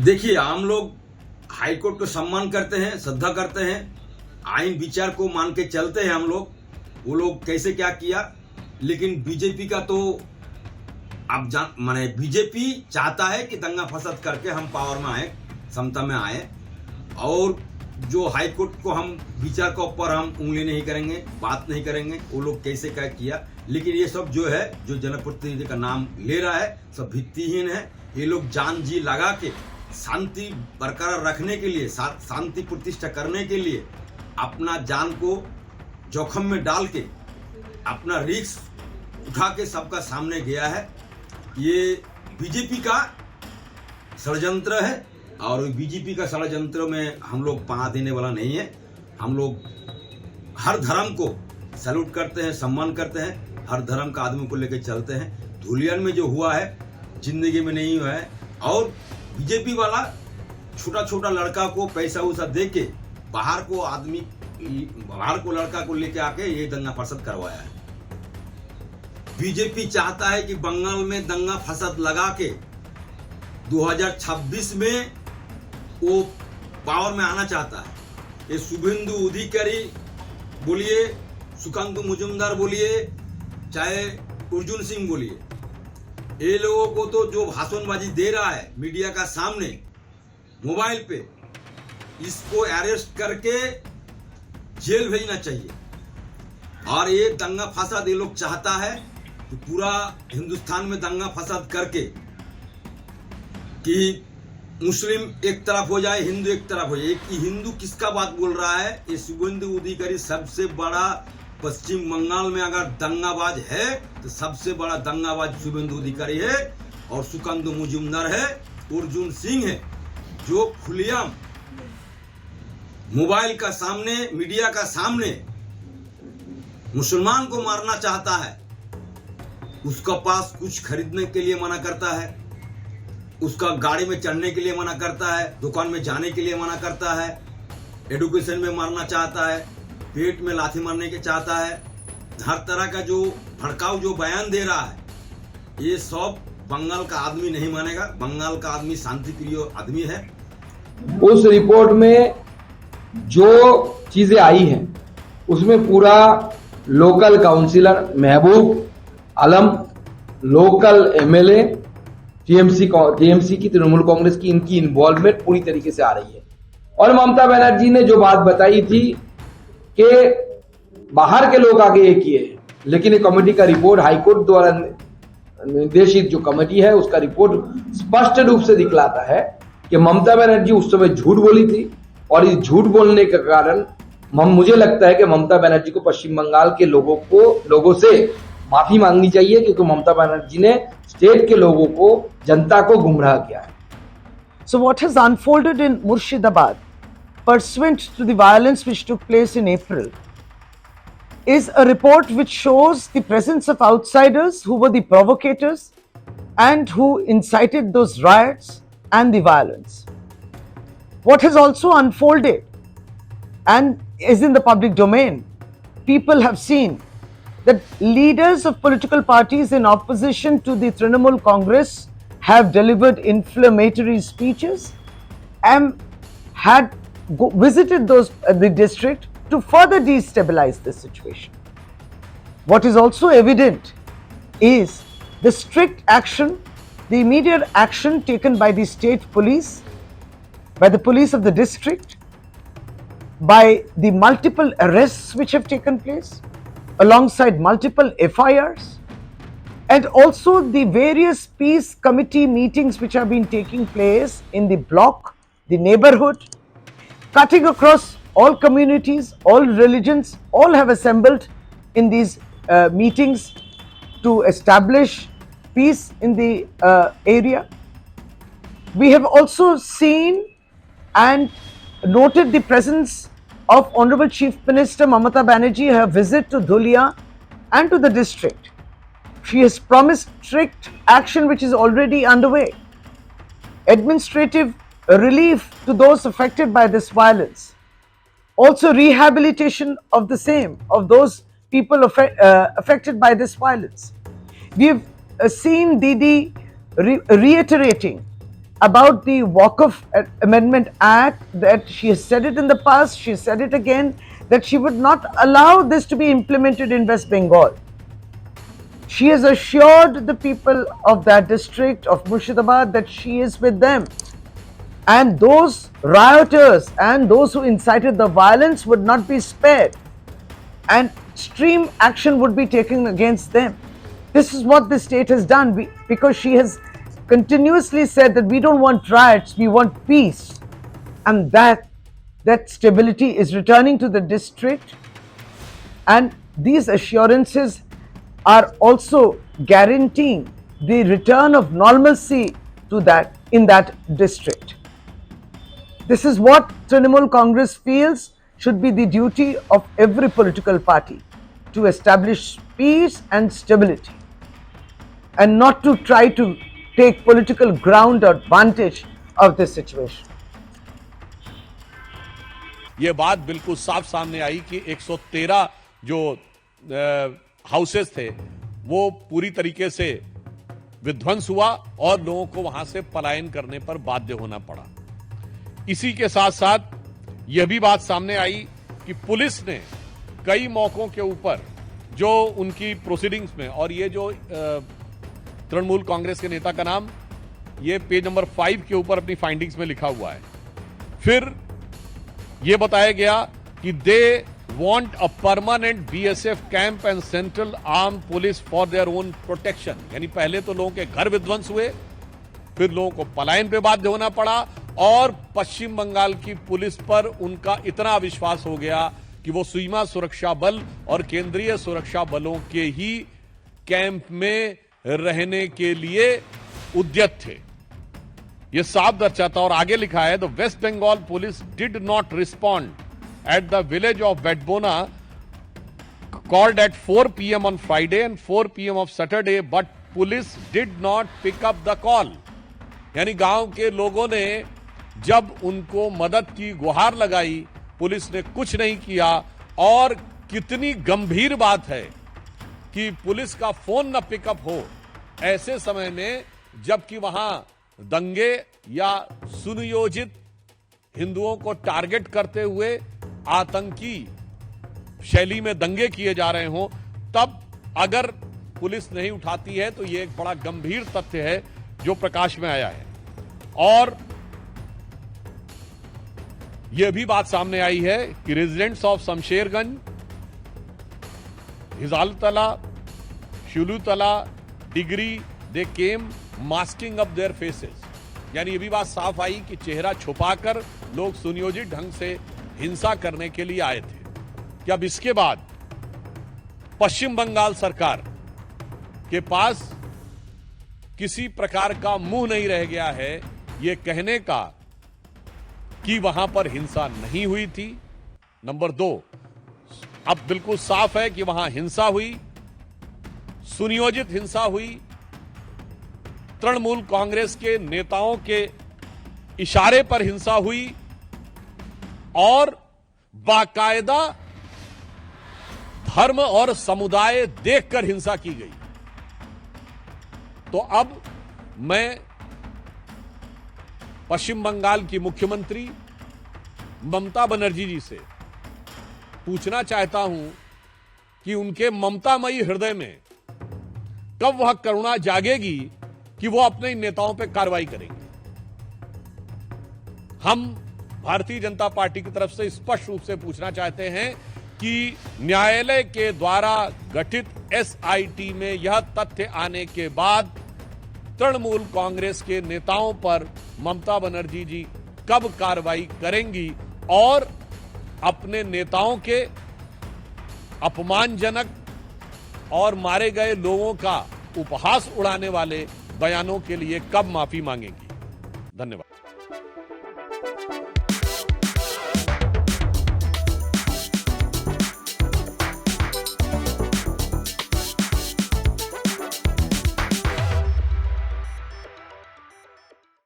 देखिए, हम लोग हाई कोर्ट को सम्मान करते हैं, श्रद्धा करते हैं, आइन विचार को मान के चलते हैं हम लोग। वो लोग कैसे क्या किया, लेकिन बीजेपी का तो आप जान माने बीजेपी चाहता है कि दंगा फसाद करके हम पावर में आए, क्षमता में आए, और जो हाई कोर्ट को हम विचार के ऊपर हम उंगली नहीं करेंगे, बात नहीं करेंगे वो लोग कैसे क्या किया। लेकिन ये सब जो है, जो जनप्रतिनिधि का नाम ले रहा है, सब भित्तिहीन है। ये लोग जान जी लगा के शांति बरकरार रखने के लिए, शांति प्रतिष्ठा करने के लिए अपना जान को जोखिम में डाल के अपना रिस्क उठा के सबका सामने गया है। ये बीजेपी का षड्यंत्र है, और बीजेपी का षड्यंत्र में हम लोग पनाह देने वाला नहीं है। हम लोग हर धर्म को सैल्यूट करते हैं, सम्मान करते हैं, हर धर्म का आदमी को लेकर चलते हैं। धुलियन में जो हुआ है जिंदगी में नहीं हुआ है। और बीजेपी वाला छोटा छोटा लड़का को पैसा वैसा दे के बाहर को लड़का को लेके आके ये दंगा फसाद करवाया है। बीजेपी चाहता है कि बंगाल में दंगा फसाद लगा के 2026 में वो पावर में आना चाहता है। ये शुभेंदु अधिकारी बोलिए, सुकांतु मुजुमदार बोलिए, चाहे अर्जुन सिंह बोलिए, ये लोगों को तो जो भाषणबाजी दे रहा है मीडिया का सामने मोबाइल पे, इसको अरेस्ट करके जेल भेजना चाहिए। और ये दंगा फसाद ये लोग चाहता है कि पूरा हिंदुस्तान में दंगा फसाद करके कि मुस्लिम एक तरफ हो जाए, हिंदू एक तरफ हो जाए। कि हिंदू किसका बात बोल रहा है? ये शुभेंदु अधिकारी सबसे बड़ा पश्चिम बंगाल में अगर दंगाबाज है तो सबसे बड़ा दंगाबाज शुभेंदु अधिकारी है, और सुकांतु मुजुमदार है, अर्जुन सिंह है, जो खुलेआम मोबाइल का सामने, मीडिया का सामने मुसलमान को मारना चाहता है। उसका पास कुछ खरीदने के लिए मना करता है, उसका गाड़ी में चढ़ने के लिए मना करता है, दुकान में जाने के लिए मना करता है, एडुकेशन में मारना चाहता है, पेट में लाठी मारने के चाहता है। हर तरह का जो भड़काऊ जो बयान दे रहा है, ये सब बंगाल का आदमी नहीं मानेगा। बंगाल का आदमी शांति प्रिय आदमी है। उस रिपोर्ट में जो चीजें आई हैं उसमें पूरा लोकल काउंसिलर महबूब आलम, लोकल एमएलए, टीएमसी की, तृणमूल कांग्रेस की, इनकी इन्वॉल्वमेंट पूरी तरीके से आ रही है। और ममता बनर्जी ने जो बात बताई थी कि बाहर के लोग आगे ये किए, लेकिन ये कमेटी का रिपोर्ट, हाईकोर्ट द्वारा निर्देशित जो कमेटी है उसका रिपोर्ट स्पष्ट रूप से दिखलाता है कि ममता बनर्जी उस समय झूठ बोली थी। और इस झूठ बोलने के कारण मुझे लगता है कि ममता बनर्जी को पश्चिम बंगाल के लोगों से माफी मांगनी चाहिए, क्योंकि ममता बनर्जी ने स्टेट के लोगों को, जनता को गुमराह किया है। So what has unfolded in Murshidabad, pursuant to the violence which took place in April, is a report which shows the presence of outsiders who were the provocators and who incited those riots and the violence. What has also unfolded and is in the public domain, people have seen that leaders of political parties in opposition to the Trinamool Congress have delivered inflammatory speeches and had visited the district to further destabilize the situation. What is also evident is the strict action, the immediate action taken by the state police, by the police of the district, by the multiple arrests which have taken place, alongside multiple FIRs, and also the various peace committee meetings which have been taking place in the block, the neighborhood, cutting across all communities, all religions, all have assembled in these meetings to establish peace in the area. We have also seen and noted the presence of Honorable Chief Minister Mamata Banerjee, her visit to Dhulia and to the district. She has promised strict action which is already underway. Administrative relief to those affected by this violence. Also rehabilitation of the same, of those people affected by this violence. We have seen Didi reiterating about the Walk-off Amendment Act, that she has said it in the past, she said it again, that she would not allow this to be implemented in West Bengal. She has assured the people of that district of Murshidabad that she is with them. And those rioters and those who incited the violence would not be spared. And extreme action would be taken against them. This is what the state has done, because she has continuously said that we don't want riots, we want peace. And that stability is returning to the district. And these assurances are also guaranteeing the return of normalcy to that in that district. This is what Trinamool Congress feels should be the duty of every political party, to establish peace and stability, and not to try to take political ground or advantage of this situation. ये बात बिल्कुल साफ सामने आई कि 113 जो houses थे वो पूरी तरीके से विध्वंस हुआ और लोगों को वहां से पलायन करने पर बाध्य होना पड़ा। इसी के साथ साथ यह भी बात सामने आई कि पुलिस ने कई मौकों के ऊपर जो उनकी प्रोसीडिंग्स में, और ये जो तृणमूल कांग्रेस के नेता का नाम ये पेज नंबर 5 के ऊपर अपनी फाइंडिंग्स में लिखा हुआ है, फिर यह बताया गया कि दे want a permanent BSF camp and central armed police for their own protection। यानी पहले तो लोगों के घर विध्वंस हुए, फिर लोगों को पलायन पे बाध्य होना पड़ा, और पश्चिम बंगाल की पुलिस पर उनका इतना विश्वास हो गया कि वो सीमा सुरक्षा बल और केंद्रीय सुरक्षा बलों के ही कैंप में रहने के लिए उद्यत थे। यह साफ दर्शाता, और आगे लिखा है, the west Bengal police did not respond at the village of Vetbona called at 4 p.m. on Friday and 4 p.m. of Saturday, but police did not pick up the call। यानी गांव के लोगों ने जब उनको मदद की गुहार लगाई, पुलिस ने कुछ नहीं किया। और कितनी गंभीर बात है कि पुलिस का फोन न पिकअप हो ऐसे समय में, जबकि वहां दंगे या सुनियोजित हिंदुओं को टारगेट करते हुए आतंकी शैली में दंगे किए जा रहे हों, तब अगर पुलिस नहीं उठाती है तो यह एक बड़ा गंभीर तथ्य है जो प्रकाश में आया है। और यह भी बात सामने आई है कि residents of Shamsherganj, Hijaltala, Shulutala, Digri, they came masking up their faces. यानी यह भी बात साफ आई कि चेहरा छुपाकर लोग सुनियोजित ढंग से हिंसा करने के लिए आए थे। कि अब इसके बाद पश्चिम बंगाल सरकार के पास किसी प्रकार का मुंह नहीं रह गया है यह कहने का कि वहां पर हिंसा नहीं हुई थी। नंबर 2, अब बिल्कुल साफ है कि वहां हिंसा हुई, सुनियोजित हिंसा हुई, तृणमूल कांग्रेस के नेताओं के इशारे पर हिंसा हुई, और बाकायदा धर्म और समुदाय देखकर हिंसा की गई। तो अब मैं पश्चिम बंगाल की मुख्यमंत्री ममता बनर्जी जी से पूछना चाहता हूं कि उनके ममतामयी हृदय में कब वह करुणा जागेगी कि वो अपने नेताओं पर कार्रवाई करेंगे। हम भारतीय जनता पार्टी की तरफ से स्पष्ट रूप से पूछना चाहते हैं कि न्यायालय के द्वारा गठित एसआईटी में यह तथ्य आने के बाद तृणमूल कांग्रेस के नेताओं पर ममता बनर्जी जी कब कार्रवाई करेंगी और अपने नेताओं के अपमानजनक और मारे गए लोगों का उपहास उड़ाने वाले बयानों के लिए कब माफी मांगेंगी। धन्यवाद।